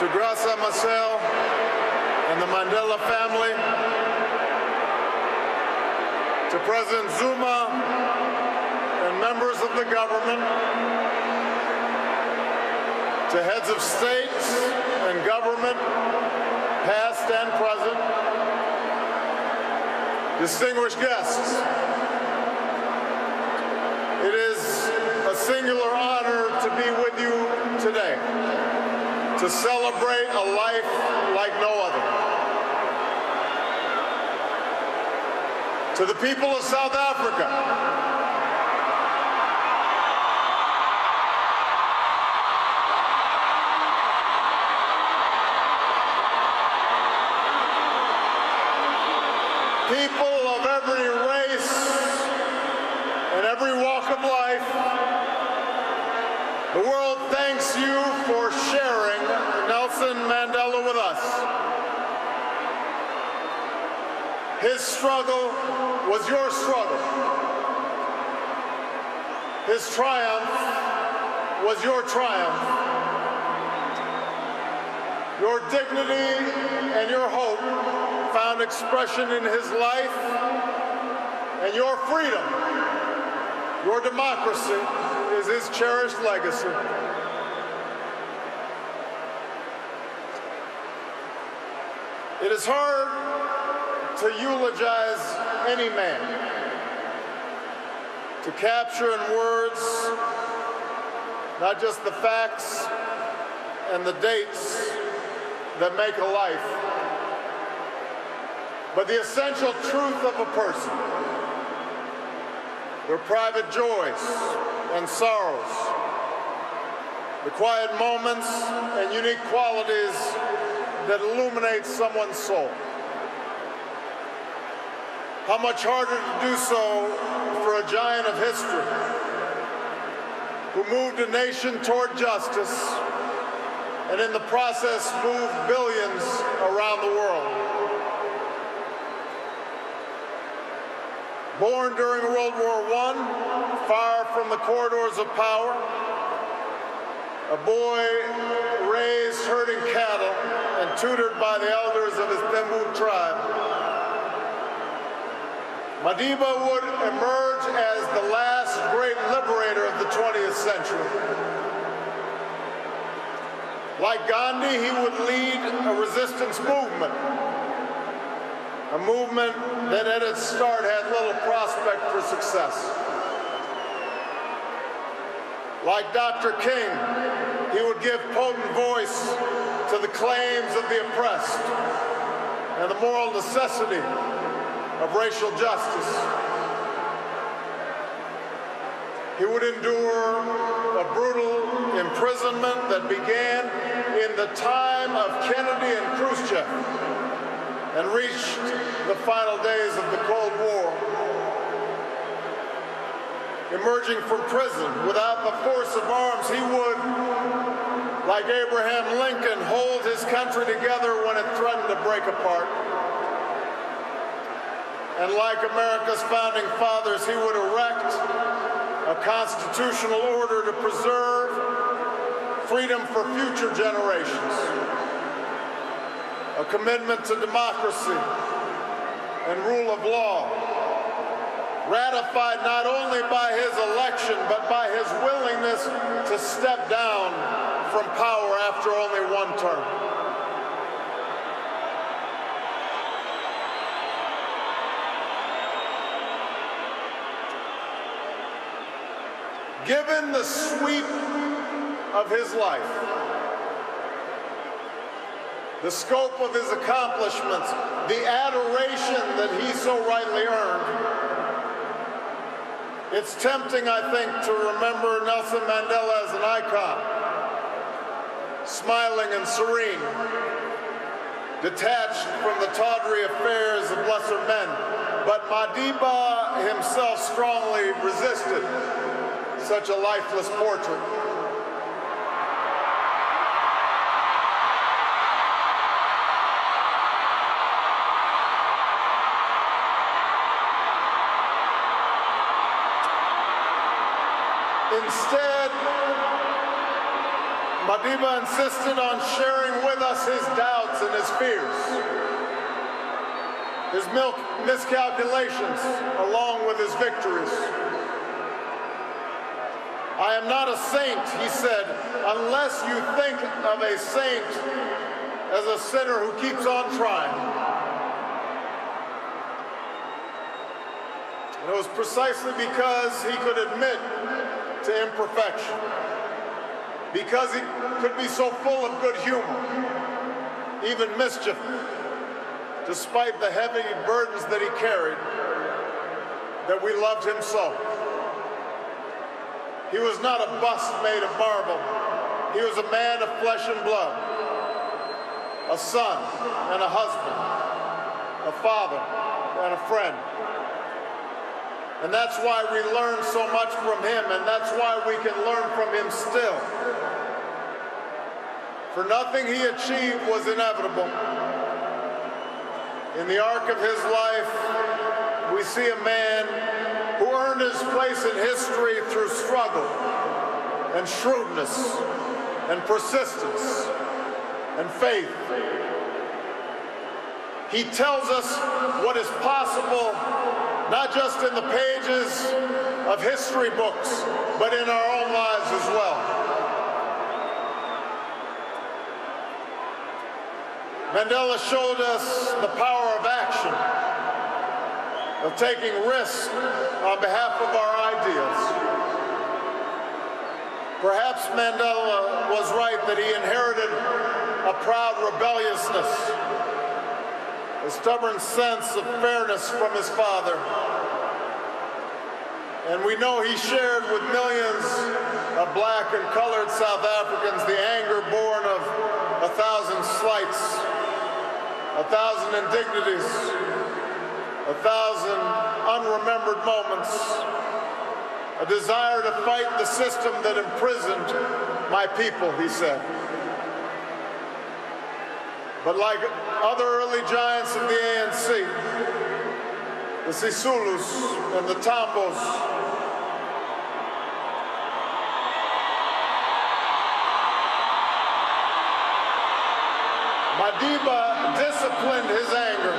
to Graça Machel and the Mandela family, to President Zuma and members of the government, to heads of states and government, past and present, distinguished guests, it is a singular honor to be with you today, to celebrate a life like no other. To the people of South Africa, people of every race and every walk of life, the world thanks you for sharing Nelson Mandela with us. His struggle was your struggle. His triumph was your triumph. Your dignity and your hope found expression in his life, and your freedom, your democracy, is his cherished legacy. It is hard to eulogize any man, to capture in words not just the facts and the dates that make a life, but the essential truth of a person, their private joys and sorrows, the quiet moments and unique qualities that illuminate someone's soul. How much harder to do so for a giant of history who moved a nation toward justice and in the process moved billions around the world. Born during World War I, far from the corridors of power, a boy raised herding cattle and tutored by the elders of his Thembu tribe, Madiba would emerge as the last great liberator of the 20th century. Like Gandhi, he would lead a resistance movement, a movement that at its start had little prospect for success. Like Dr. King, he would give potent voice to the claims of the oppressed and the moral necessity of racial justice. He would endure a brutal imprisonment that began in the time of Kennedy and Khrushchev and reached the final days of the Cold War. Emerging from prison without the force of arms, he would, like Abraham Lincoln, hold his country together when it threatened to break apart. And like America's founding fathers, he would erect a constitutional order to preserve freedom for future generations, a commitment to democracy and rule of law, ratified not only by his election, but by his willingness to step down from power after only one term. Given the sweep of his life, the scope of his accomplishments, the adoration that he so rightly earned, it's tempting, I think, to remember Nelson Mandela as an icon, smiling and serene, detached from the tawdry affairs of lesser men. But Madiba himself strongly resisted such a lifeless portrait. Instead, Mandela insisted on sharing with us his doubts and his fears, his miscalculations, along with his victories. I am not a saint, he said, unless you think of a saint as a sinner who keeps on trying. And it was precisely because he could admit to imperfection, because he could be so full of good humor, even mischief, despite the heavy burdens that he carried, that we loved him so. He was not a bust made of marble. He was a man of flesh and blood, a son and a husband, a father and a friend. And that's why we learn so much from him, and that's why we can learn from him still. For nothing he achieved was inevitable. In the arc of his life, we see a man who earned his place in history through struggle and shrewdness and persistence and faith. He tells us what is possible, not just in the pages of history books, but in our own lives as well. Mandela showed us the power of action, of taking risks on behalf of our ideas. Perhaps Mandela was right that he inherited a proud rebelliousness, a stubborn sense of fairness from his father. And we know he shared with millions of black and colored South Africans the anger born of 1,000 slights, 1,000 indignities, 1,000 unremembered moments, a desire to fight the system that imprisoned my people, he said. But like other early giants of the ANC, the Sisulus and the Tambos, Madiba disciplined his anger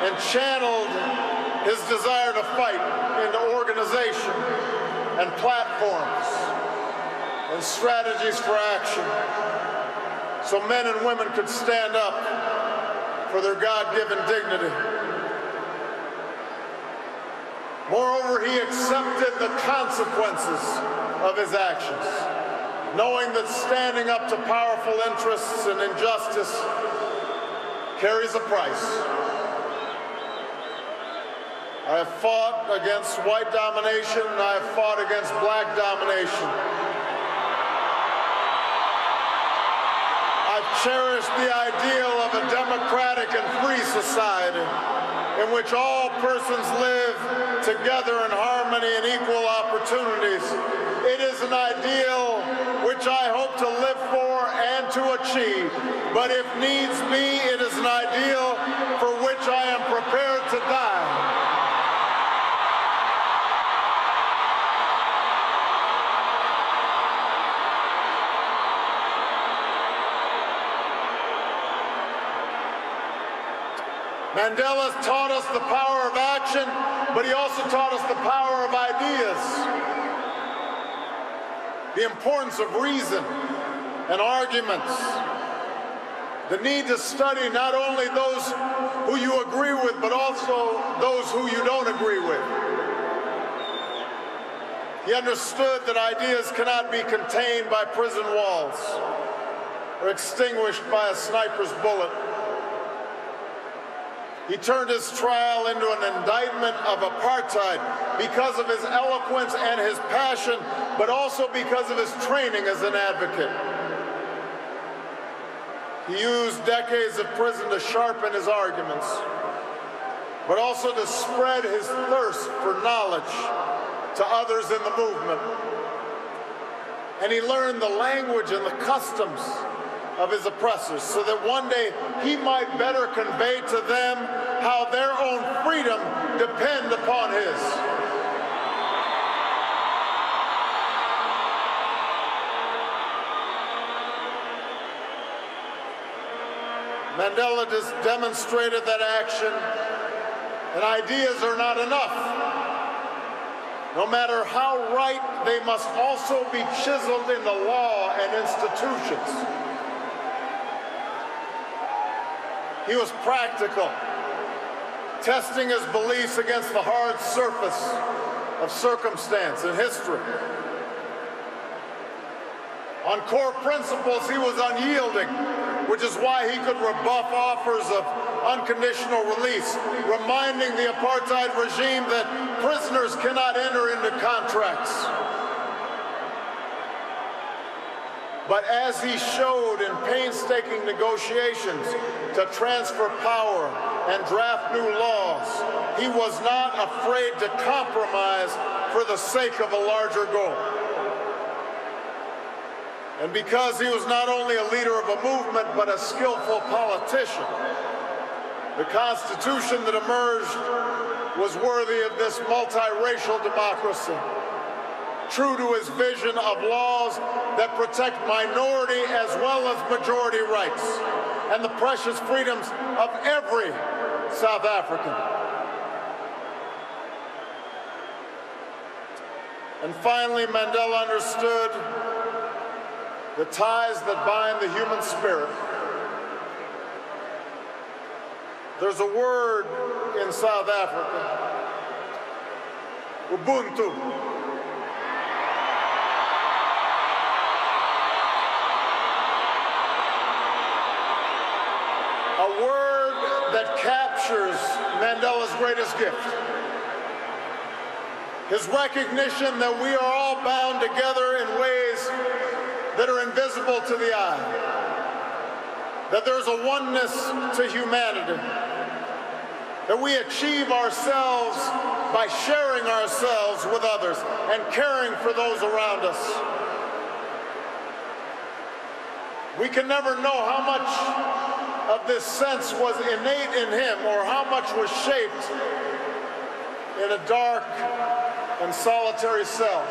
and channeled his desire to fight into organization and platforms and strategies for action, so men and women could stand up for their God-given dignity. Moreover, he accepted the consequences of his actions, knowing that standing up to powerful interests and injustice carries a price. I have fought against white domination, and I have fought against black domination. I've cherished the ideal of a democratic and free society in which all persons live together in harmony and equal opportunities. It is an ideal which I hope to live for and to achieve. But if needs be, it is an ideal for which I am prepared to die. Mandela taught us the power of action, but he also taught us the power of ideas, the importance of reason and arguments, the need to study not only those who you agree with, but also those who you don't agree with. He understood that ideas cannot be contained by prison walls or extinguished by a sniper's bullet. He turned his trial into an indictment of apartheid because of his eloquence and his passion, but also because of his training as an advocate. He used decades of prison to sharpen his arguments, but also to spread his thirst for knowledge to others in the movement. And he learned the language and the customs of his oppressors, so that one day he might better convey to them how their own freedom depends upon his. Mandela just demonstrated that action and ideas are not enough. No matter how right, they must also be chiseled in the law and institutions. He was practical, testing his beliefs against the hard surface of circumstance and history. On core principles, he was unyielding, which is why he could rebuff offers of unconditional release, reminding the apartheid regime that prisoners cannot enter into contracts. But as he showed in painstaking negotiations to transfer power and draft new laws, he was not afraid to compromise for the sake of a larger goal. And because he was not only a leader of a movement, but a skillful politician, the Constitution that emerged was worthy of this multiracial democracy, true to his vision of laws that protect minority as well as majority rights and the precious freedoms of every South African. And finally, Mandela understood the ties that bind the human spirit. There's a word in South Africa, Ubuntu. A word that captures Mandela's greatest gift. His recognition that we are all bound together in ways that are invisible to the eye, that there's a oneness to humanity, that we achieve ourselves by sharing ourselves with others and caring for those around us. We can never know how much of this sense was innate in him or how much was shaped in a dark and solitary cell.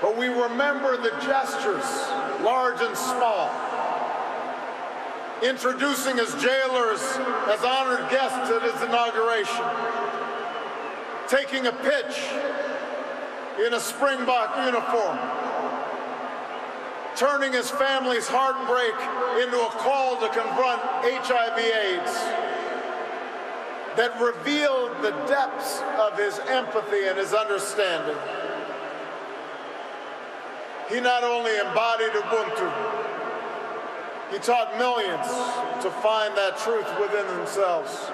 But we remember the gestures, large and small, introducing his jailers as honored guests at his inauguration, taking a pitch in a Springbok uniform, turning his family's heartbreak into a call to confront HIV/AIDS, that revealed the depths of his empathy and his understanding. He not only embodied Ubuntu, he taught millions to find that truth within themselves.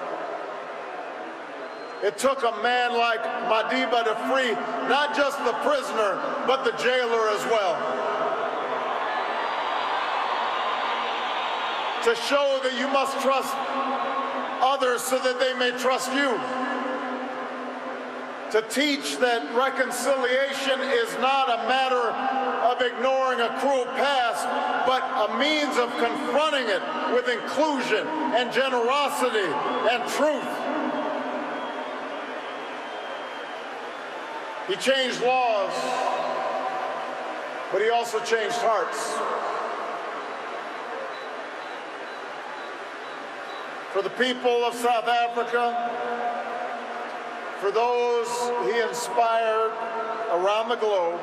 It took a man like Madiba to free not just the prisoner, but the jailer as well. To show that you must trust others so that they may trust you. To teach that reconciliation is not a matter of ignoring a cruel past, but a means of confronting it with inclusion and generosity and truth. He changed laws, but he also changed hearts. For the people of South Africa, for those he inspired around the globe,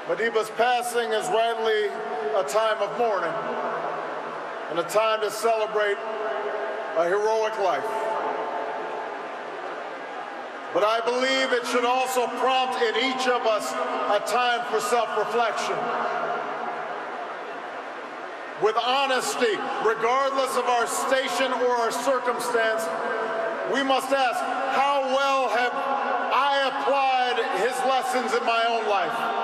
Madiba's passing is rightly a time of mourning and a time to celebrate a heroic life. But I believe it should also prompt in each of us a time for self-reflection. With honesty, regardless of our station or our circumstance, we must ask, how well have I applied his lessons in my own life?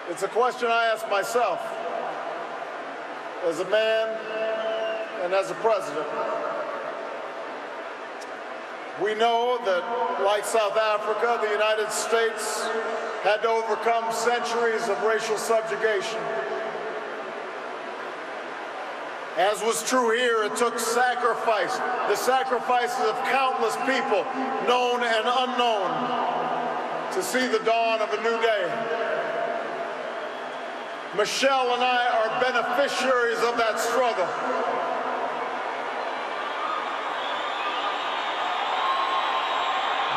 It's a question I ask myself as a man and as a president. We know that, like South Africa, the United States had to overcome centuries of racial subjugation. As was true here, it took sacrifice, the sacrifices of countless people, known and unknown, to see the dawn of a new day. Michelle and I are beneficiaries of that struggle.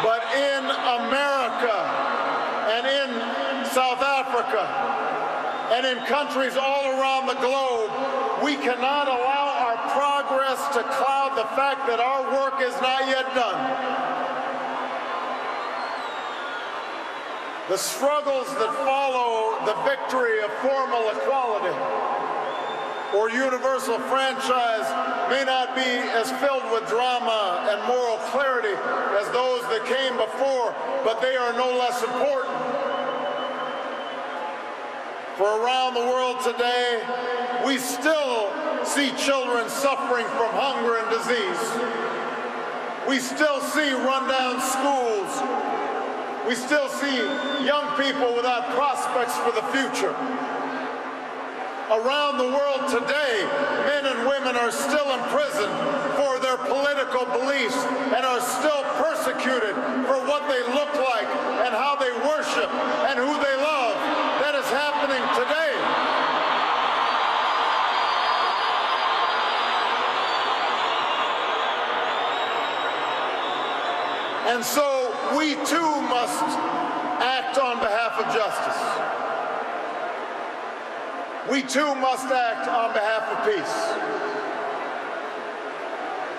But in America and in South Africa and in countries all around the globe, we cannot allow our progress to cloud the fact that our work is not yet done. The struggles that follow the victory of formal equality or universal franchise may not be as filled with drama and moral clarity as those that came before, but they are no less important. For around the world today, we still see children suffering from hunger and disease. We still see rundown schools. We still see young people without prospects for the future. Around the world today, men and women are still imprisoned for their political beliefs and are still persecuted for what they look like and how they worship and who they love. That is happening today. And so we too must act on behalf of justice. We too must act on behalf of peace.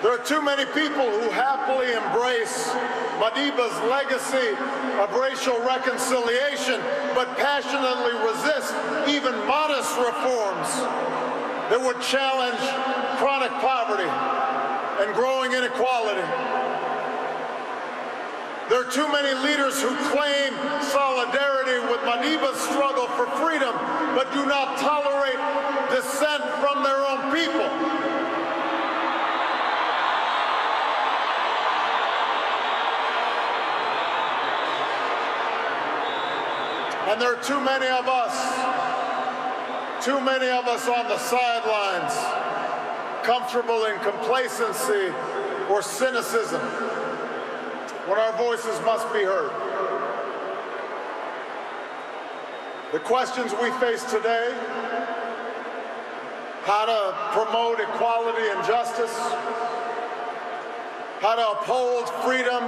There are too many people who happily embrace Madiba's legacy of racial reconciliation, but passionately resist even modest reforms that would challenge chronic poverty and growing inequality. There are too many leaders who claim solidarity with Madiba's struggle for freedom, but do not tolerate dissent from their own people. And there are too many of us on the sidelines, comfortable in complacency or cynicism, when our voices must be heard. The questions we face today, how to promote equality and justice, how to uphold freedom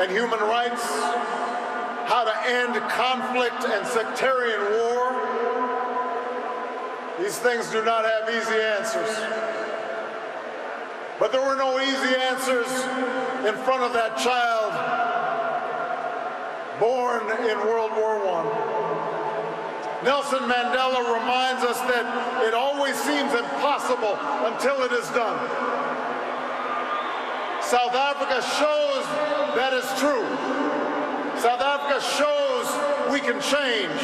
and human rights, how to end conflict and sectarian war, these things do not have easy answers. But there were no easy answers in front of that child born in World War I. Nelson Mandela reminds us that it always seems impossible until it is done. South Africa shows that is true. South Africa shows we can change,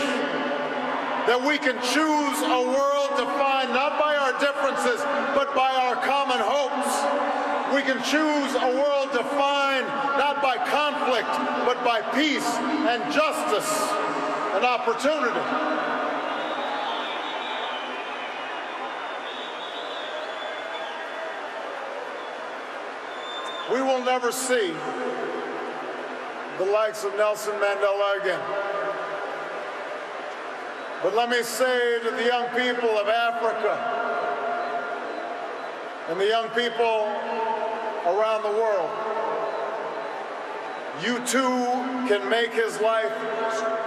that we can choose a world defined not by our differences, but by our common hopes. We can choose a world defined not by conflict, but by peace and justice and opportunity. We will never see the likes of Nelson Mandela again. But let me say to the young people of Africa and the young people around the world, you too can make his life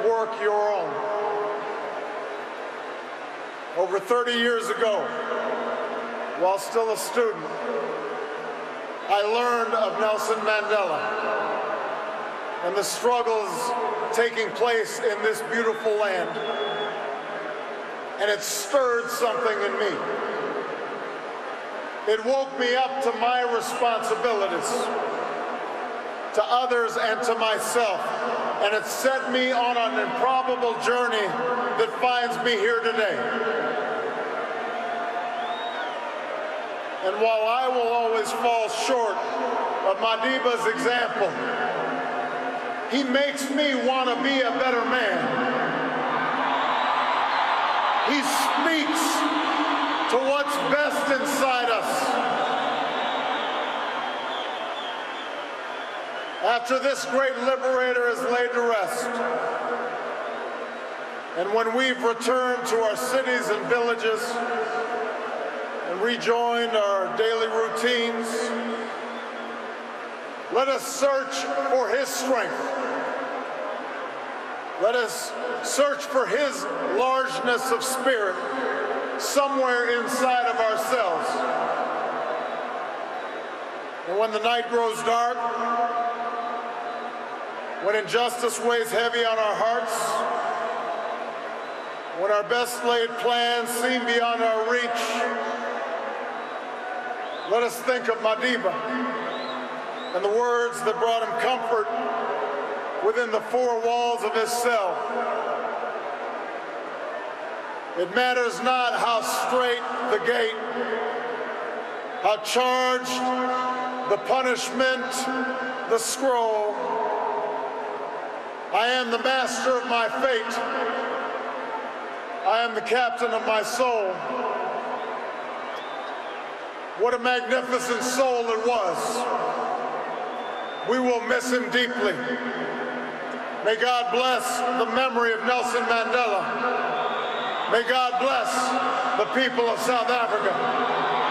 work your own. Over 30 years ago, while still a student, I learned of Nelson Mandela and the struggles taking place in this beautiful land. And it stirred something in me. It woke me up to my responsibilities, to others and to myself. And it set me on an improbable journey that finds me here today. And while I will always fall short of Madiba's example, he makes me want to be a better man. He speaks to what's best inside us. After this great liberator is laid to rest, and when we've returned to our cities and villages and rejoined our daily routines, let us search for his strength. Let us search for his largeness of spirit somewhere inside of ourselves. And when the night grows dark, when injustice weighs heavy on our hearts, when our best laid plans seem beyond our reach, let us think of Madiba and the words that brought him comfort within the four walls of his cell. It matters not how straight the gate, how charged the punishment, the scroll. I am the master of my fate. I am the captain of my soul. What a magnificent soul it was. We will miss him deeply. May God bless the memory of Nelson Mandela. May God bless the people of South Africa.